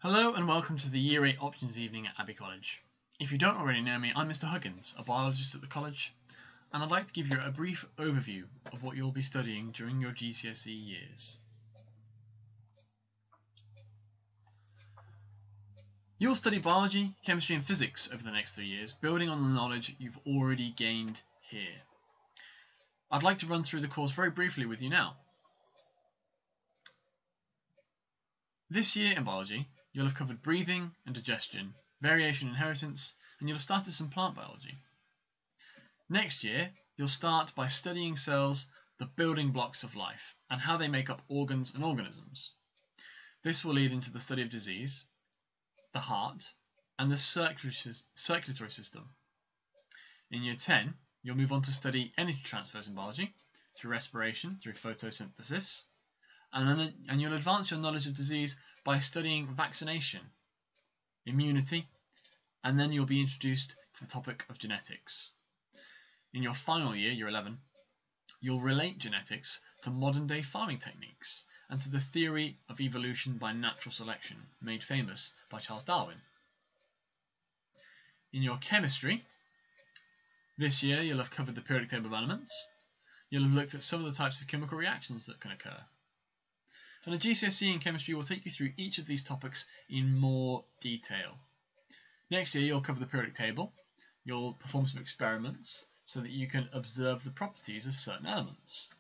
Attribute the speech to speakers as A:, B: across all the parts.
A: Hello and welcome to the Year 8 Options Evening at Abbey College. If you don't already know me, I'm Mr Huggins, a biologist at the college, and I'd like to give you a brief overview of what you'll be studying during your GCSE years. You'll study biology, chemistry and physics over the next 3 years, building on the knowledge you've already gained here. I'd like to run through the course very briefly with you now. This year in biology, you'll have covered breathing and digestion, variation and inheritance, and you'll have started some plant biology. Next year, you'll start by studying cells, the building blocks of life, and how they make up organs and organisms. This will lead into the study of disease, the heart, and the circulatory system. In year 10, you'll move on to study energy transfers in biology, through respiration, through photosynthesis, and you'll advance your knowledge of disease by studying vaccination, immunity, and then you'll be introduced to the topic of genetics. In your final year, year 11, you'll relate genetics to modern-day farming techniques and to the theory of evolution by natural selection, made famous by Charles Darwin. In your chemistry, this year you'll have covered the periodic table of elements, you'll have looked at some of the types of chemical reactions that can occur. And the GCSE in chemistry will take you through each of these topics in more detail. Next year you'll cover the periodic table, you'll perform some experiments so that you can observe the properties of certain elements.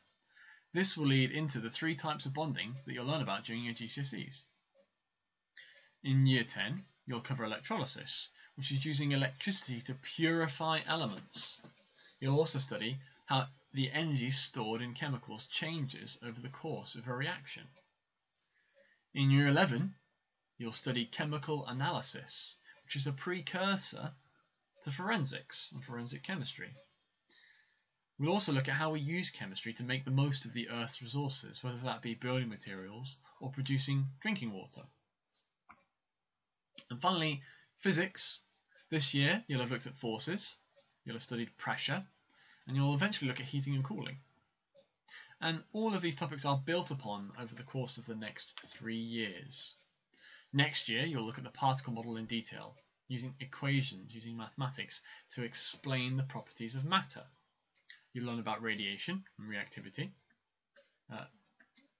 A: This will lead into the 3 types of bonding that you'll learn about during your GCSEs. In year 10 you'll cover electrolysis, which is using electricity to purify elements. You'll also study how the energy stored in chemicals changes over the course of a reaction. In year 11, you'll study chemical analysis, which is a precursor to forensics and forensic chemistry. We'll also look at how we use chemistry to make the most of the Earth's resources, whether that be building materials or producing drinking water. And finally, physics. This year, you'll have looked at forces, you'll have studied pressure, and you'll eventually look at heating and cooling. And all of these topics are built upon over the course of the next 3 years. Next year, you'll look at the particle model in detail, using equations, using mathematics, to explain the properties of matter. You'll learn about radiation and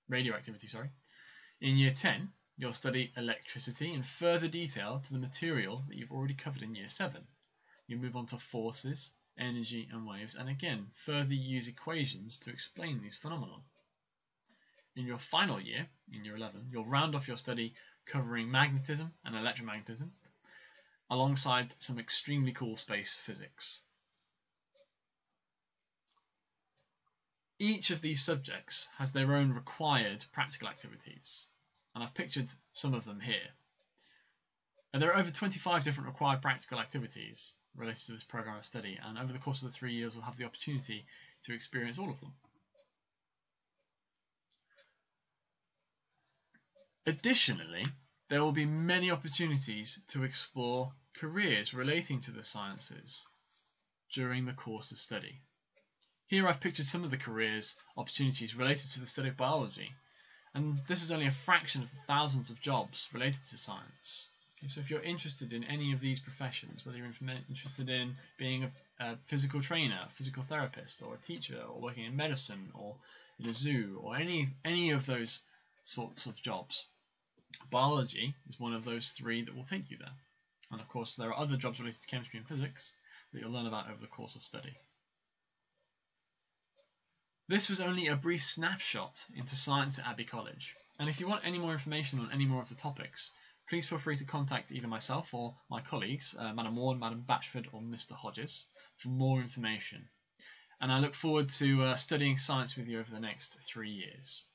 A: radioactivity. In year 10, you'll study electricity in further detail to the material that you've already covered in year 7. You'll move on to forces, energy and waves, and again further use equations to explain these phenomena. In your final year, in year 11, you'll round off your study covering magnetism and electromagnetism alongside some extremely cool space physics. Each of these subjects has their own required practical activities, and I've pictured some of them here. And there are over 25 different required practical activities related to this programme of study, and over the course of the 3 years we'll have the opportunity to experience all of them. Additionally, there will be many opportunities to explore careers relating to the sciences during the course of study. Here I've pictured some of the careers opportunities related to the study of biology, and this is only a fraction of the thousands of jobs related to science. So if you're interested in any of these professions, whether you're interested in being a physical trainer, a physical therapist, or a teacher, or working in medicine, or in a zoo, or any of those sorts of jobs, biology is one of those 3 that will take you there. And of course there are other jobs related to chemistry and physics that you'll learn about over the course of study. This was only a brief snapshot into science at Abbey College, and if you want any more information on any more of the topics, please feel free to contact either myself or my colleagues, Madam Ward, Madam Batchford or Mr Hodges, for more information. And I look forward to studying science with you over the next 3 years.